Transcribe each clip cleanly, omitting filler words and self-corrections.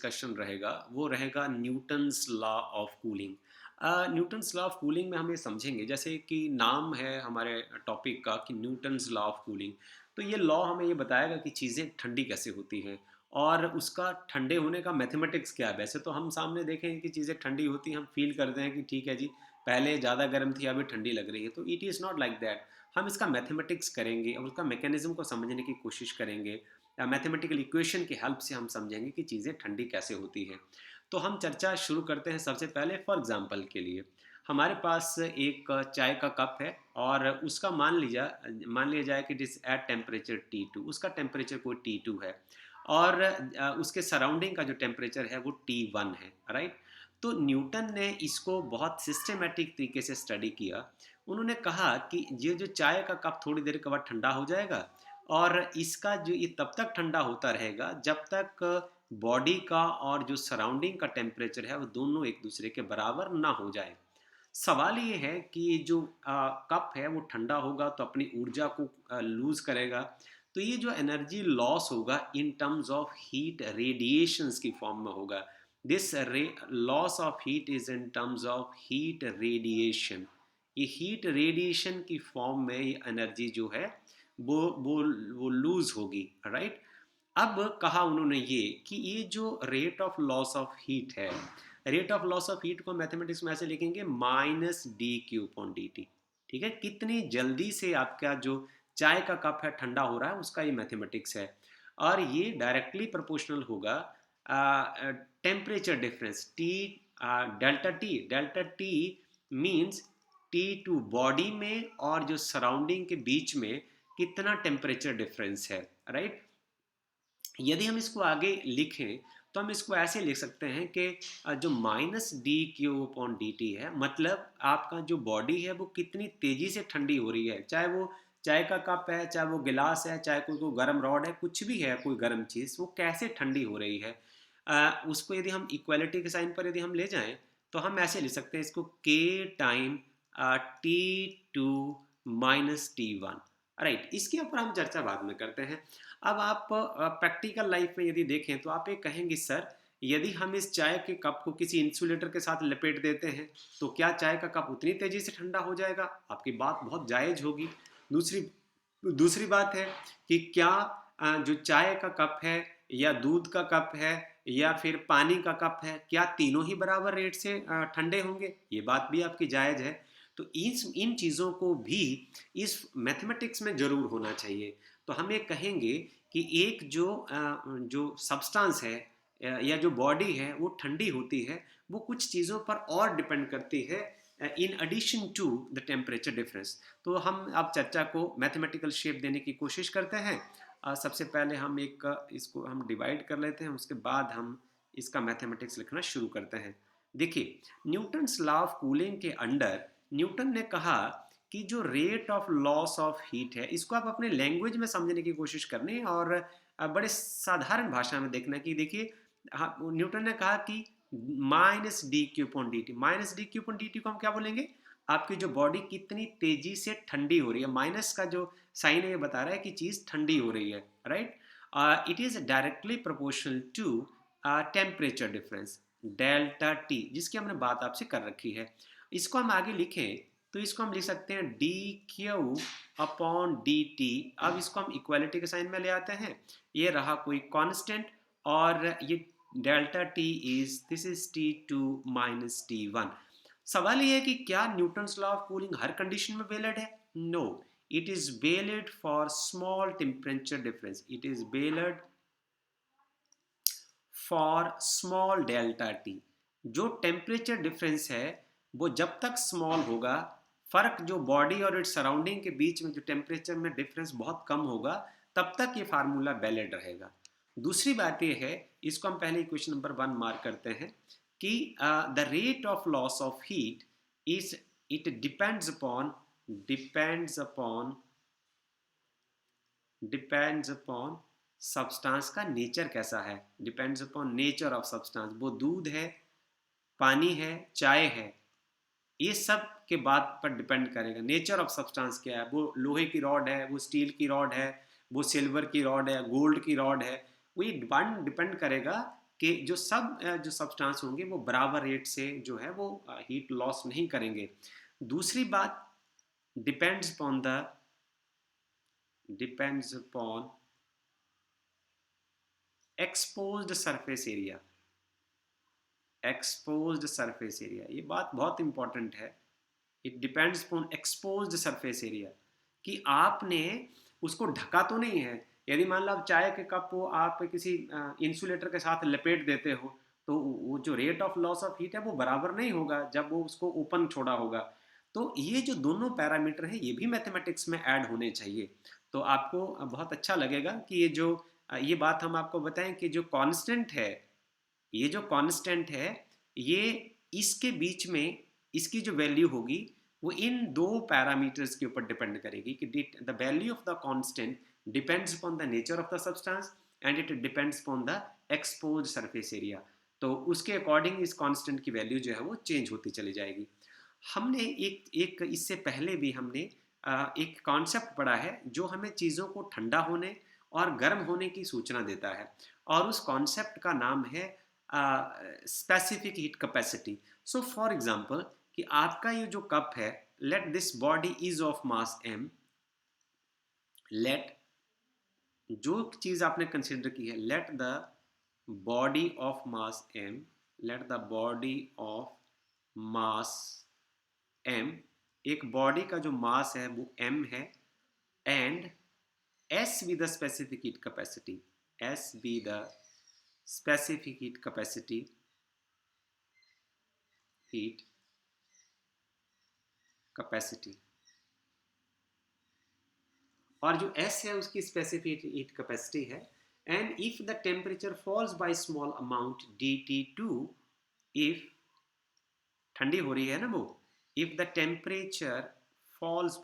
Discussion रहेगा वो रहेगा Newton's law of cooling. Newton's law of cooling में हम ये समझेंगे, जैसे कि नाम है हमारे टॉपिक का कि न्यूटन्स लॉ ऑफ कूलिंग। तो ये लॉ हमें ये बताएगा कि चीज़ें ठंडी कैसे होती हैं और उसका ठंडे होने का मैथमेटिक्स क्या है। वैसे तो हम सामने देखें कि चीज़ें ठंडी होती हैं, हम फील करते हैं कि ठीक है जी, पहले ज़्यादा गर्म थी अभी ठंडी लग रही है, तो it is not like that. हम इसका मैथमेटिक्स करेंगे और उसका मैकेनिज्म को समझने की कोशिश करेंगे। मैथमेटिकल इक्वेशन की हेल्प से हम समझेंगे कि चीज़ें ठंडी कैसे होती हैं। तो हम चर्चा शुरू करते हैं। सबसे पहले फॉर एग्जांपल के लिए हमारे पास एक चाय का कप है और उसका मान लिया जाए कि it is at temperature T2, उसका टेम्परेचर कोई T2 है और उसके सराउंडिंग का जो टेम्परेचर है वो T1 है, राइट। तो न्यूटन ने इसको बहुत सिस्टमेटिक तरीके से स्टडी किया। उन्होंने कहा कि ये जो चाय का कप थोड़ी देर के बाद ठंडा हो जाएगा और इसका जो ये तब तक ठंडा होता रहेगा जब तक बॉडी का और जो सराउंडिंग का टेम्परेचर है वो दोनों एक दूसरे के बराबर ना हो जाए। सवाल ये है कि ये जो कप है वो ठंडा होगा तो अपनी ऊर्जा को लूज करेगा। तो ये जो एनर्जी लॉस होगा in terms of heat radiations की फॉर्म में होगा। This loss of heat is in terms of heat radiation. ये हीट रेडिएशन की फॉर्म में ये एनर्जी जो है वो वो वो लूज होगी, राइट। अब कहा उन्होंने ये कि ये जो rate of loss of heat है, rate of loss of heat को मैथमेटिक्स में ऐसे लिखेंगे -dQ/dt। ठीक है, कितनी जल्दी से आपका जो चाय का कप है ठंडा हो रहा है उसका ये मैथमेटिक्स है। और ये डायरेक्टली प्रोपोर्शनल होगा temperature difference T, delta T means T2 body में और जो सराउंडिंग के बीच में कितना टेम्परेचर डिफरेंस है, राइट। यदि हम इसको आगे लिखें तो हम इसको ऐसे लिख सकते हैं कि जो -dQ/dt है, मतलब आपका जो बॉडी है वो कितनी तेज़ी से ठंडी हो रही है। चाहे वो चाय का कप है, चाहे वो गिलास है, चाहे कोई गर्म रॉड है, कुछ भी है कोई गर्म चीज़, वो कैसे ठंडी हो रही है। उसको यदि हम इक्वलिटी के साइन पर यदि हम ले जाएं तो हम ऐसे लिख सकते हैं इसको K time T2 - T1, right. इसके ऊपर हम चर्चा बाद में करते हैं। अब आप प्रैक्टिकल लाइफ में यदि देखें तो आप ये कहेंगे सर, यदि हम इस चाय के कप को किसी इंसुलेटर के साथ लपेट देते हैं तो क्या चाय का कप उतनी तेजी से ठंडा हो जाएगा? आपकी बात बहुत जायज़ होगी। दूसरी दूसरी बात है कि क्या जो चाय का कप है या दूध का कप है या फिर पानी का कप है, क्या तीनों ही बराबर रेट से ठंडे होंगे? ये बात भी आपकी जायज़ है। तो इन चीज़ों को भी इस मैथमेटिक्स में ज़रूर होना चाहिए। तो हम ये कहेंगे कि एक जो सब्सटेंस है या जो बॉडी है वो ठंडी होती है, वो कुछ चीज़ों पर और डिपेंड करती है in addition to the temperature difference. तो हम अब चर्चा को मैथमेटिकल शेप देने की कोशिश करते हैं। सबसे पहले हम इसको हम डिवाइड कर लेते हैं, उसके बाद हम इसका मैथमेटिक्स लिखना शुरू करते हैं। देखिए, न्यूटन्स लॉ ऑफ कूलिंग के अंडर न्यूटन ने कहा कि जो rate of loss of heat है इसको आप अपने लैंग्वेज में समझने की कोशिश करनी और बड़े साधारण भाषा में देखना कि देखिए, हाँ, न्यूटन ने कहा कि -dQ/dt, -dQ/dt को हम क्या बोलेंगे? आपकी जो बॉडी कितनी तेजी से ठंडी हो रही है। माइनस का जो साइन है ये बता रहा है कि चीज़ ठंडी हो रही है, right. It is directly proportional to temperature difference delta T, जिसकी हमने बात आपसे कर रखी है। इसको हम आगे लिखें तो इसको हम लिख सकते हैं dQ/dt। अब इसको हम इक्वालिटी के साइन में ले आते हैं। ये रहा कोई कांस्टेंट और ये delta T this is T2 - T1। सवाल ये है कि क्या न्यूटन्स लॉ ऑफ कूलिंग हर कंडीशन में वैलिड है? No, it is valid for small temperature difference. It is valid for small delta T. जो टेम्परेचर डिफरेंस है वो जब तक स्मॉल होगा, फर्क जो बॉडी और इट्स सराउंडिंग के बीच में जो टेम्परेचर में डिफरेंस बहुत कम होगा, तब तक ये फार्मूला वैलिड रहेगा। दूसरी बात ये है, इसको हम पहले इक्वेशन नंबर 1 मार्क करते हैं कि the rate of loss of heat is it depends upon substance का नेचर कैसा है। Depends upon nature of substance. वो दूध है, पानी है, चाय है, ये सब के बात पर डिपेंड करेगा। नेचर ऑफ सब्सटेंस क्या है, वो लोहे की रॉड है, वो स्टील की रॉड है, वो सिल्वर की रॉड है, गोल्ड की रॉड है, वो ये डिपेंड करेगा कि जो सब्सटेंस होंगे वो बराबर रेट से जो है वो हीट लॉस नहीं करेंगे। दूसरी बात, depends upon the depends upon exposed surface area. Exposed surface area, ये बात बहुत इंपॉर्टेंट है। It depends upon exposed surface area, कि आपने उसको ढका तो नहीं है। यदि मान लो आप चाय के कप को आप किसी इंसुलेटर के साथ लपेट देते हो, तो वो जो rate of loss of heat है वो बराबर नहीं होगा जब वो उसको ओपन छोड़ा होगा। तो ये जो दोनों पैरामीटर है ये भी मैथमेटिक्स में ऐड होने चाहिए। तो आपको बहुत अच्छा लगेगा कि ये बात हम आपको बताएं कि जो कांस्टेंट है, ये जो कांस्टेंट है, ये इसके बीच में इसकी जो वैल्यू होगी वो इन दो पैरामीटर्स के ऊपर डिपेंड करेगी कि the value of the constant depends upon the nature of the substance and it depends upon the expose surface area. तो उसके अकॉर्डिंग इस कांस्टेंट की वैल्यू जो है वो चेंज होती चली जाएगी। हमने एक एक इससे पहले भी हमने एक कॉन्सेप्ट पढ़ा है जो हमें चीज़ों को ठंडा होने और गर्म होने की सूचना देता है, और उस कॉन्सेप्ट का नाम है specific heat capacity. So for example कि आपका ये जो कप है, let this body is of mass m, let जो चीज आपने कंसिडर की है, let the body of mass m, let the body of mass m, एक बॉडी का जो मास है वो m है, and s be the specific heat capacity, s be the specific heat capacity, heat capacity, और जो S है उसकी स्पेसिफिक हीट कैपेसिटी है। And if the temperature falls by small amount dt2, if ठंडी हो रही है ना वो, if the temperature falls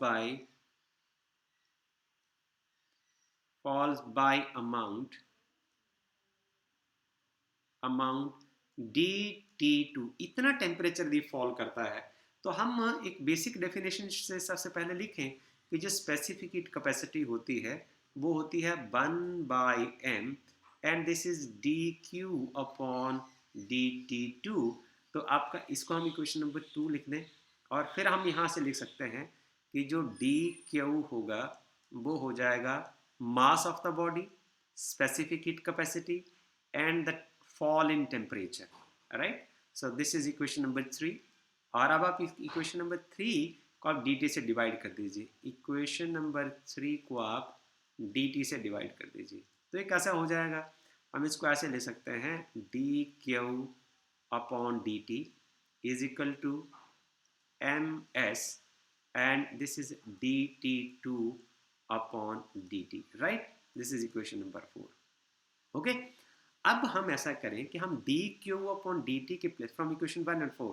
by amount dt2, इतना टेम्परेचर दी फॉल करता है, तो हम एक बेसिक डेफिनेशन से सबसे पहले लिखें कि जो स्पेसिफिक हीट कैपेसिटी होती है वो होती है 1/m, and this is dq upon dt2। तो आपका इसको हम इक्वेशन नंबर 2 लिख दें, और फिर हम यहाँ से लिख सकते हैं कि जो dq होगा वो हो जाएगा mass of the body, specific heat capacity and the fall in temperature, right? So this is equation number 3। और अब आप इक्वेशन नंबर 3 को आप dt से डिवाइड कर दीजिए, इक्वेशन नंबर 3 को आप dt से डिवाइड कर दीजिए। तो ये कैसा हो जाएगा, हम इसको ऐसे ले सकते हैं, dq upon dt is equal to ms, and this is dt2 upon dt, right? This is equation number 4। Okay, अब हम ऐसा करें कि हम dq अपॉन dt के place, from equation 1 and 4,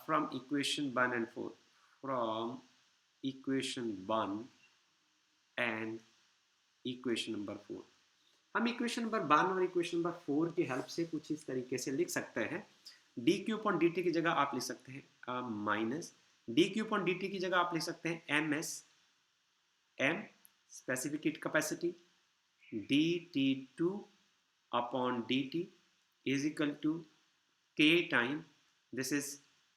from equation 1 and 4, from equation 1 and equation number 4, हम equation number 1 और equation number 4 की हेल्प से कुछ इस तरीके से लिख सकते हैं। dq अपॉन dt की जगह आप लिख सकते हैं माइनस, dq अपॉन dt की जगह आप लिख सकते हैं ms, m specific heat capacity, dt2 upon dt is equal to k time, this is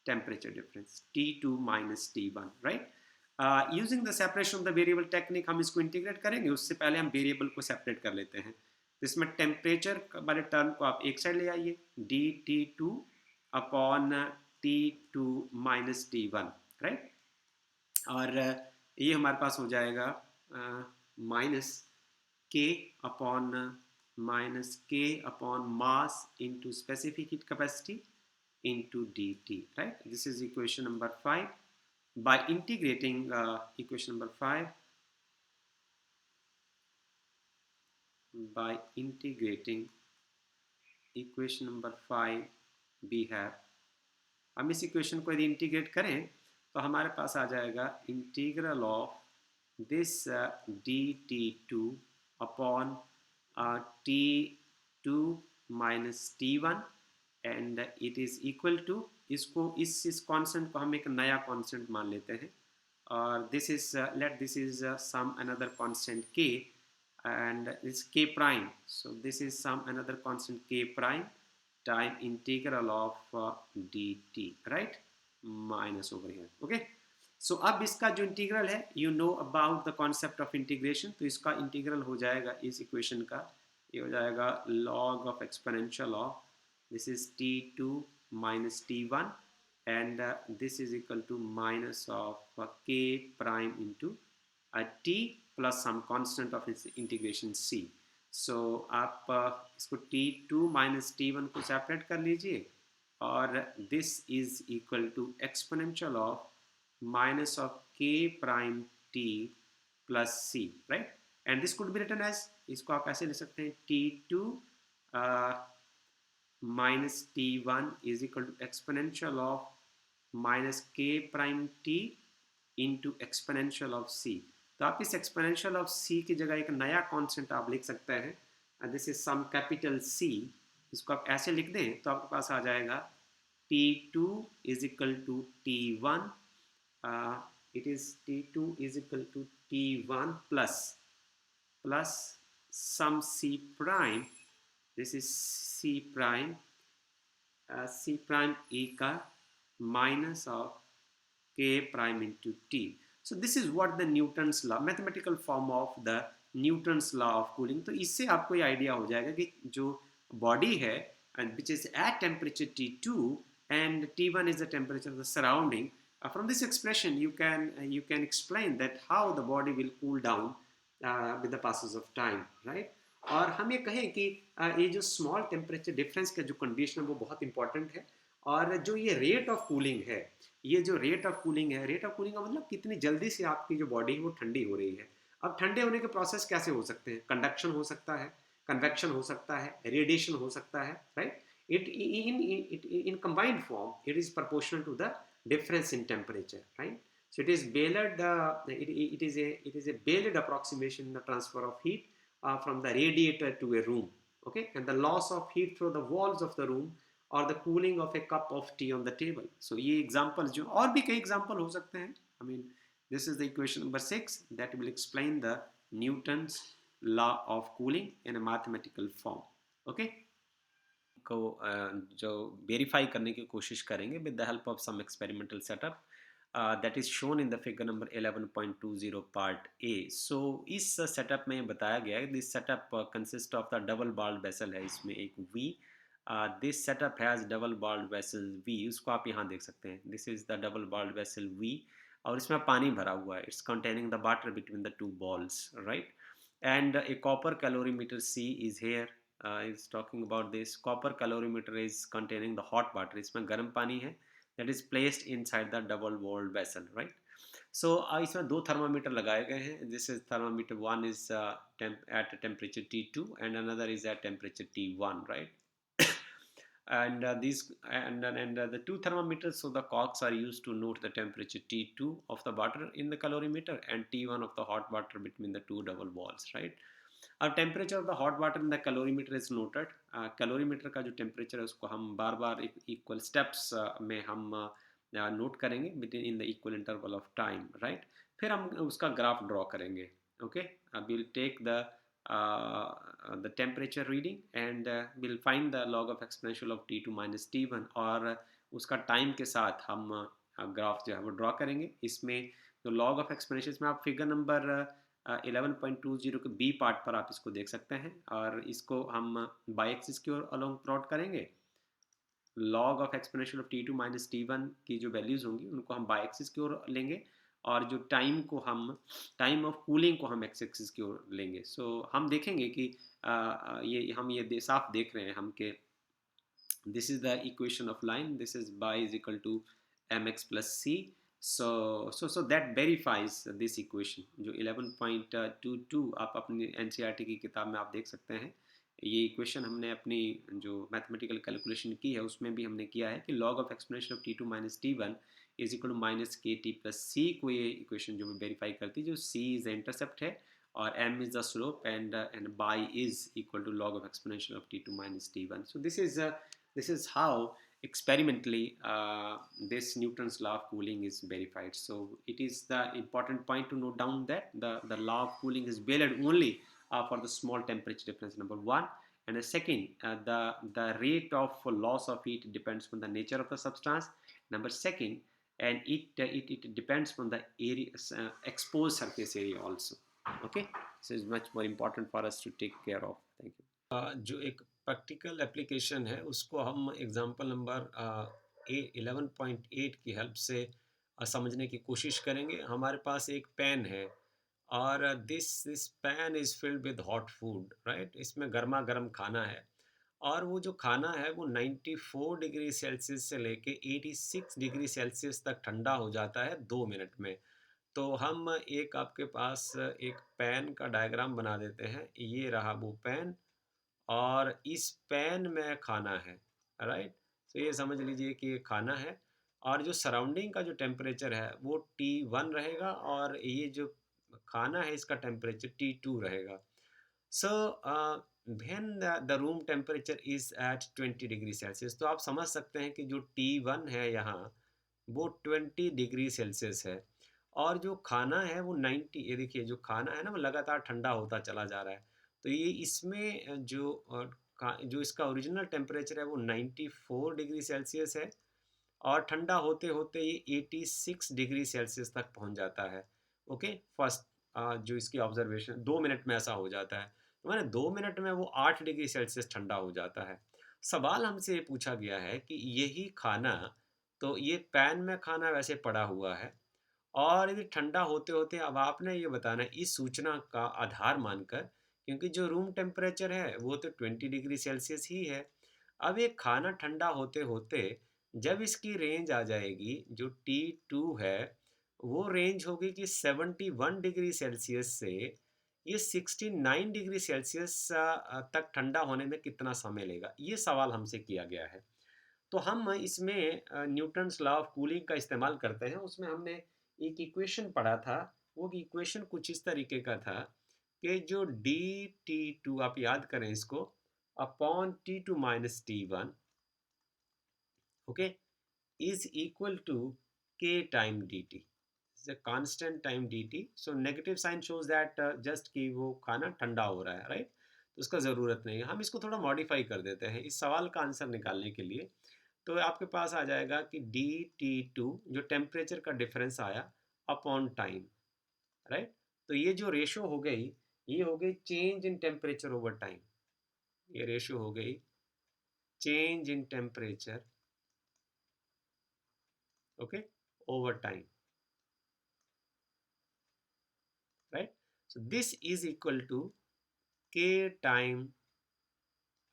temperature difference, T2 minus T1, right? Using the separation of the variable technique हम इसको integrate करेंगे, उससे पहले हम वेरिएबल को सेपरेट कर लेते हैं। तो इसमें टेम्परेचर वाले टर्म को आप एक साइड ले आइए, dt2 upon T2 minus T1, right? और ये हमारे पास हो जाएगा minus k upon mass into specific heat capacity into dt, right? This is equation number 5. By integrating equation number 5, by integrating equation number 5 we have, हम इस equation को यदि integrate करें तो हमारे पास आ जाएगा integral of this dt2 upon T2 minus T1 and it is equal to, इसको इस कांस्टेंट को हम एक नया कांस्टेंट मान लेते हैं, और this is let this is some another constant k, and this k prime. So this is some another constant k prime time integral of dt, right? Minus over here. Okay. So अब इसका जो integral है, you know about the concept of integration, तो इसका integral हो जाएगा इस equation का, ये हो जाएगा log of exponential of this is t2 minus t1 and this is equal to minus of k prime into t plus some constant of its integration c. So आप इसको t2 minus t1 को separate कर लीजिए और this is equal to exponential of minus of k prime t plus c, right? And this could be written as, इसको आप ऐसे लिख सकते हैं t2 minus t1 is equal to exponential of minus k prime t into exponential of c. तो आप इस exponential of c की जगह एक नया कांस्टेंट आप लिख सकते हैं, and this is some capital C. इसको आप ऐसे लिख दें तो आपके पास आ जाएगा t2 is equal to t1, it is t2 is equal to t1 plus some c prime, this is c prime e का minus of k prime into t. So this is what the Newton's law, mathematical form of the Newton's law of cooling. तो इससे आपको ये idea हो जाएगा कि जो body है and which is at temperature T2 and T1 is the temperature of the surrounding. From this expression you can explain that how the body will cool down with the passes of time, right? और हम ये कहें कि ये जो small temperature difference का जो condition है वो बहुत इंपॉर्टेंट है, और जो ये रेट ऑफ कूलिंग है, ये जो रेट ऑफ कूलिंग है, रेट ऑफ कूलिंग का मतलब कितनी जल्दी से आपकी जो बॉडी है वो ठंडी हो रही है। अब ठंडे होने के प्रोसेस कैसे हो सकते हैं? कंडक्शन हो सकता है, कन्वेक्शन हो सकता है, रेडिएशन हो सकता है, right? it in combined form it is proportional to the difference in temperature, right? So it is Bailard, it is a Bailard approximation in the transfer of heat from the radiator to a room, okay, and the loss of heat through the walls of the room or the cooling of a cup of tea on the table. So ये example जो और भी कई example हो सकते हैं. I mean this is the equation number 6 that will explain the Newton's law of cooling in a mathematical form, okay? को जो वेरीफाई करने की कोशिश करेंगे with the help of some experimental setup that is shown in the figure number 11.20 part A. So इस setup में बताया गया है, this setup consist of the double walled vessel है, इसमें एक V, this setup has double walled vessel V, उसको आप यहाँ देख सकते हैं, this is the double walled vessel V, और इसमें पानी भरा हुआ है, it's containing the water between the two balls, right? And a copper calorimeter C is here, is talking about this. Copper calorimeter is containing the hot water, इसमें गर्म पानी है, that is placed inside the double walled vessel, right? So इसमें दो thermometer लगाए गए हैं. This is thermometer one is at temperature T2 and another is at temperature T1, right? And the two thermometers, so the cocks are used to note the temperature T2 of the water in the calorimeter and T1 of the hot water between the two double walls, right? अब temperature of the hot water in the calorimeter is noted. Calorimeter का जो temperature है उसको हम बार बार equal steps में हम note करेंगे between in the equal interval of time, right? फिर हम उसका ग्राफ ड्रॉ करेंगे, okay? Will take the temperature reading and will find the log of exponential of T2 minus T1 और उसका टाइम के साथ हम ग्राफ जो है वो ड्रॉ करेंगे. इसमें जो लॉग ऑफ एक्सपोनेंशियल में आप फिगर नंबर 11.20 के बी पार्ट पर आप इसको देख सकते हैं, और इसको हम बाई एक्सिस की ओर अलोंग प्लॉट करेंगे. Log of exponential of T2 minus T1 की जो वैल्यूज़ होंगी उनको हम बाई एक्सिस की ओर लेंगे, और जो टाइम ऑफ कूलिंग को हम एक्स एक्सिस की ओर लेंगे. सो हम देखेंगे कि ये साफ देख रहे हैं हम कि this is the equation of line, this is by is equal to mx plus c. So that verifies this equation. जो 11.22 आप अपनी NCERT की किताब में आप देख सकते हैं, ये इक्वेशन हमने अपनी जो मैथमेटिकल कैलकुलेशन की है उसमें भी हमने किया है कि log of exponential of T2 minus T1 is equal to minus KT plus C को ये इक्वेशन जो वेरीफाई करती है, जो C is the intercept है और m is the slope and by is equal to log of exponential of T2 minus T1. So this is how experimentally this Newton's law of cooling is verified. So it is the important point to note down that the law of cooling is valid only for the small temperature difference, number one. And the second, the rate of loss of heat depends on the nature of the substance, number second. And it depends on the area, exposed surface area also. Okay, this is much more important for us to take care of. Thank you. जो एक practical application है उसको हम example number 11.8 की help से समझने की कोशिश करेंगे। हमारे पास एक पैन है और this pan is filled with hot food, right? इसमें गर्मा गर्म खाना है और वो जो खाना है वो 94 डिग्री सेल्सियस से लेके 86 डिग्री सेल्सियस तक ठंडा हो जाता है 2 मिनट में। तो हम एक आपके पास एक पैन का डायग्राम बना देते हैं। ये रहा वो पैन और इस पैन में खाना है, राइट? तो ये समझ लीजिए कि ये खाना है और जो सराउंडिंग का जो टेम्परेचर है वो T1 रहेगा और ये जो खाना है इसका टेम्परेचर T2 रहेगा। So when the room temperature is at 20 degree Celsius, तो आप समझ सकते हैं कि जो T1 है यहाँ वो 20 डिग्री सेल्सियस है और जो खाना है वो 90, ये देखिए जो खाना है ना वो लगातार ठंडा होता चला जा रहा है। तो ये इसमें जो इसका ओरिजिनल टेम्परेचर है वो 94 डिग्री सेल्सियस है और ठंडा होते होते ये 86 डिग्री सेल्सियस तक पहुंच जाता है। ओके, फर्स्ट जो इसकी ऑब्जर्वेशन 2 मिनट में ऐसा हो जाता है, तो मैंने 2 मिनट में वो 8 डिग्री सेल्सियस ठंडा हो जाता है। सवाल हमसे ये पूछा गया है कि यही खाना, तो ये पैन में खाना वैसे पड़ा हुआ है और यदि ठंडा होते होते अब आपने ये बताना है इस सूचना का आधार मानकर, क्योंकि जो रूम टेम्परेचर है वो तो 20 डिग्री सेल्सियस ही है। अब ये खाना ठंडा होते होते जब इसकी रेंज आ जाएगी जो T2 है, वो रेंज होगी कि 71 डिग्री सेल्सियस से ये 69 डिग्री सेल्सियस तक ठंडा होने में कितना समय लेगा, ये सवाल हमसे किया गया है। तो हम इसमें न्यूटन्स लॉ ऑफ कूलिंग का इस्तेमाल करते हैं। उसमें हमने एक इक्वेशन पढ़ा था, वो इक्वेशन कुछ इस तरीके का था कि जो dt2, आप याद करें इसको, upon T2 minus T1, okay, is equal to k time dt, is a constant time dt। So negative sign shows that just कि वो खाना ठंडा हो रहा है, राइट? तो उसका ज़रूरत नहीं है। हम इसको थोड़ा मॉडिफाई कर देते हैं इस सवाल का आंसर निकालने के लिए। तो आपके पास आ जाएगा कि dt2 जो टेम्परेचर का डिफरेंस आया अपॉन टाइम, राइट? तो ये जो रेशो हो गई, ये हो गई change in temperature over time. ये रेशो हो गई change in temperature, okay, over time, right? So this is equal to k time,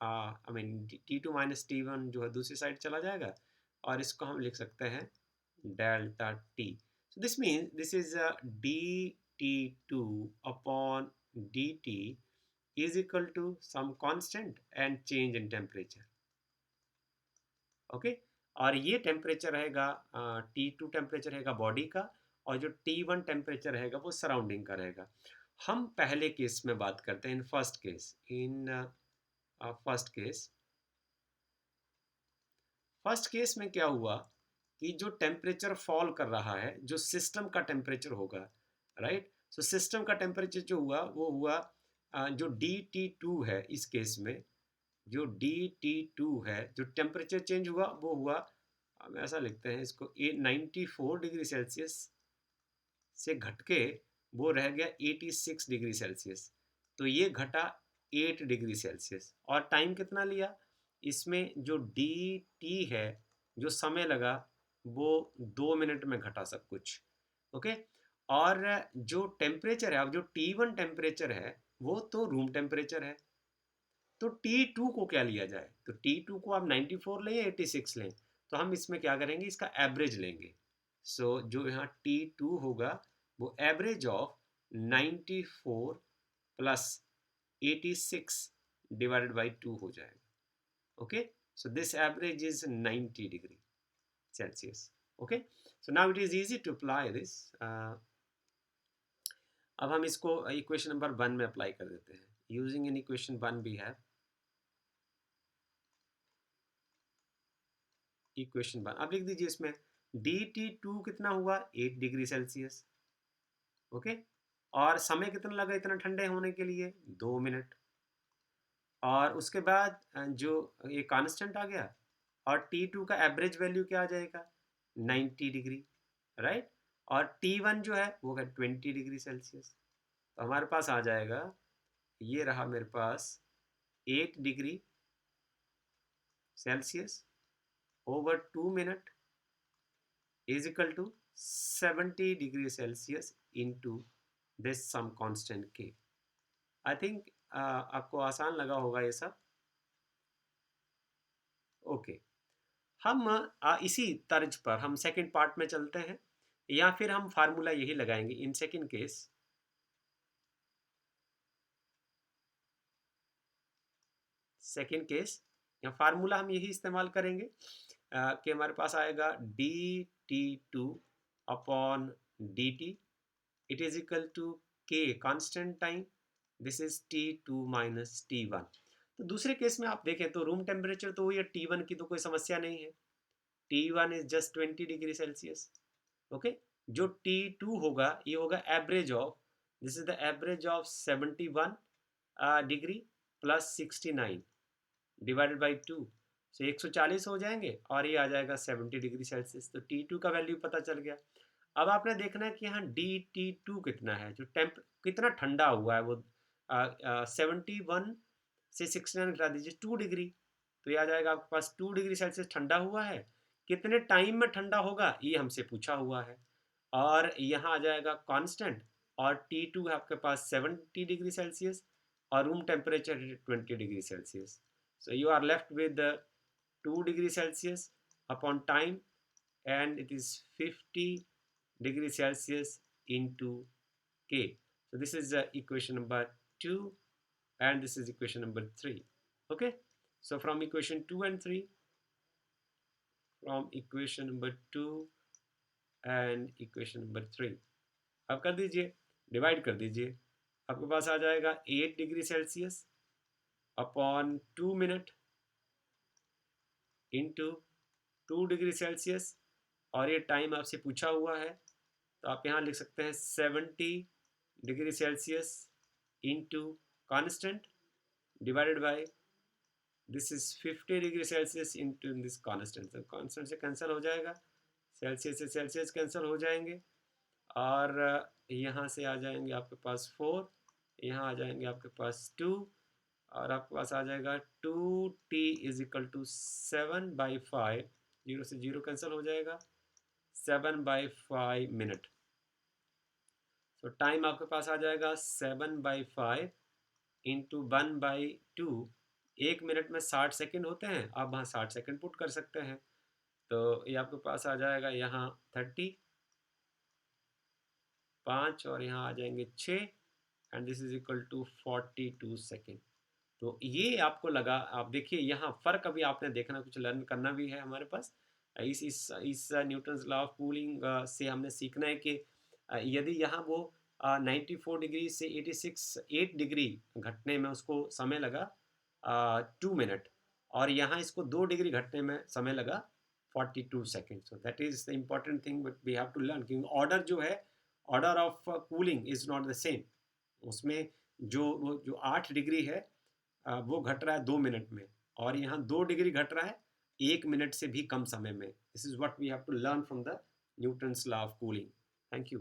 I mean T2 minus T1 जो है दूसरी साइड चला जाएगा और इसको हम लिख सकते हैं delta T। So this means this is dt2 upon dt is equal to some constant and change in temperature. Okay, और ये टेम्परेचर रहेगा T2 टेम्परेचर रहेगा बॉडी का और जो T1 टेम्परेचर रहेगा वो सराउंडिंग का रहेगा। हम पहले केस में बात करते हैं, in first case, in first case. First case में क्या हुआ कि जो टेम्परेचर फॉल कर रहा है, जो सिस्टम का टेम्परेचर होगा, राइट? सो सिस्टम का टेम्परेचर जो हुआ वो हुआ जो dt2 है, इस केस में जो dt2 है, जो टेम्परेचर चेंज हुआ वो हुआ, हम ऐसा लिखते हैं इसको, 94 डिग्री सेल्सियस से घट के वो रह गया 86 डिग्री सेल्सियस। तो ये घटा 8 डिग्री सेल्सियस और टाइम कितना लिया? इसमें जो डी टी है, जो समय लगा, वो 2 मिनट में घटा सब कुछ, ओके। और जो टेम्परेचर है, अब जो T1 टेम्परेचर है वो तो रूम टेम्परेचर है, तो T2 को क्या लिया जाए? तो T2 को आप 94 लें या 86 लें, तो हम इसमें क्या करेंगे, इसका एवरेज लेंगे। सो जो यहाँ T2 होगा वो average of 94 plus 86 divided by 2 हो जाएगा, okay. So this average is 90 degree Celsius, okay. So now it is easy to apply this. अब हम इसको इक्वेशन नंबर 1 में अप्लाई कर देते हैं। Using in equation 1 we have equation 1, अब लिख दीजिए इसमें dt2 कितना हुआ, 8 डिग्री सेल्सियस, ओके। और समय कितना लगा इतना ठंडे होने के लिए? 2 मिनट। और उसके बाद जो ये कांस्टेंट आ गया और T2 का एवरेज वैल्यू क्या आ जाएगा? 90 डिग्री, राइट? और T1 जो है वो है 20 डिग्री सेल्सियस। तो हमारे पास आ जाएगा, ये रहा मेरे पास 8 degree Celsius over 2 minute is equal to 70 degree Celsius into this some constant K. I think आपको आसान लगा होगा ये सब। ओके, हम इसी तर्ज पर हम सेकंड पार्ट में चलते हैं, या फिर हम फार्मूला यही लगाएंगे in second case. Second case या फार्मूला हम यही इस्तेमाल करेंगे कि हमारे पास आएगा dt2 upon dt, it is equal to k constant time, this is T2 minus T1। तो दूसरे केस में आप देखें तो रूम टेम्परेचर तो ये T1 की तो कोई समस्या नहीं है, T1 is just 20 degree Celsius. Okay, जो T2 होगा ये होगा average of, this is the average of 71 degree plus 69 divided by 2, सो 140 हो जाएंगे और ये आ जाएगा 70 डिग्री सेल्सियस। तो T2 का वैल्यू पता चल गया। अब आपने देखना है कि यहाँ DT2 कितना है, जो टेम्प कितना ठंडा हुआ है वो 71 से 69 घटा दीजिए 2 डिग्री, तो ये आ जाएगा आपके पास 2 डिग्री सेल्सियस ठंडा हुआ है। कितने टाइम में ठंडा होगा ये हमसे पूछा हुआ है, और यहाँ आ जाएगा कांस्टेंट, और T2 है आपके पास 70 डिग्री सेल्सियस और room temperature 20 degree Celsius. So you are left with 2 degree Celsius upon time, and it is 50 degree Celsius into K. So this is equation number 2, and this is equation number 3. Okay, so from equation 2 and 3, from equation number 2 and equation number 3, अब कर दीजिए, divide कर दीजिए, आपके पास आ जाएगा 8 degree Celsius upon 2 minute into 2 degree Celsius, और ये time आपसे पूछा हुआ है, तो आप यहाँ लिख सकते हैं 70 degree Celsius into constant divided by this is 50 degree Celsius into this constant. तो कांस्टेंट से कैंसिल हो जाएगा, सेल्सियस से सेल्सियस कैंसिल हो जाएंगे, और यहाँ से आ जाएंगे आपके पास 4, यहाँ आ जाएंगे आपके पास 2, और आपके पास आ जाएगा 2t इज इक्वल टू 7/5, 0 से 0 कैंसिल हो जाएगा, 7/5 मिनट। तो टाइम आपके पास आ जाएगा 7/5 इंटू 1/2, 1 मिनट में 60 सेकेंड होते हैं, आप वहाँ 60 सेकेंड पुट कर सकते हैं, तो ये आपके पास आ जाएगा यहाँ 30, 5 और यहाँ आ जाएंगे 6, and this is equal to 42 second. तो ये आपको लगा, आप देखिए यहाँ फ़र्क अभी आपने देखना, कुछ लर्न करना भी है हमारे पास। इस न्यूटन्स लॉ ऑफ कूलिंग से हमने सीखना है कि यदि यहाँ वो 94 डिग्री से 8 डिग्री घटने में उसको समय लगा 2 मिनट, और यहाँ इसको 2 डिग्री घटने में समय लगा 42 second. So that is the important thing but we have to learn, क्योंकि ऑर्डर जो है, order of cooling is not the same. उसमें जो 8 डिग्री है वो घट रहा है 2 मिनट में, और यहाँ 2 डिग्री घट रहा है 1 मिनट से भी कम समय में। This is what we have to learn from the Newton's law of cooling. Thank you.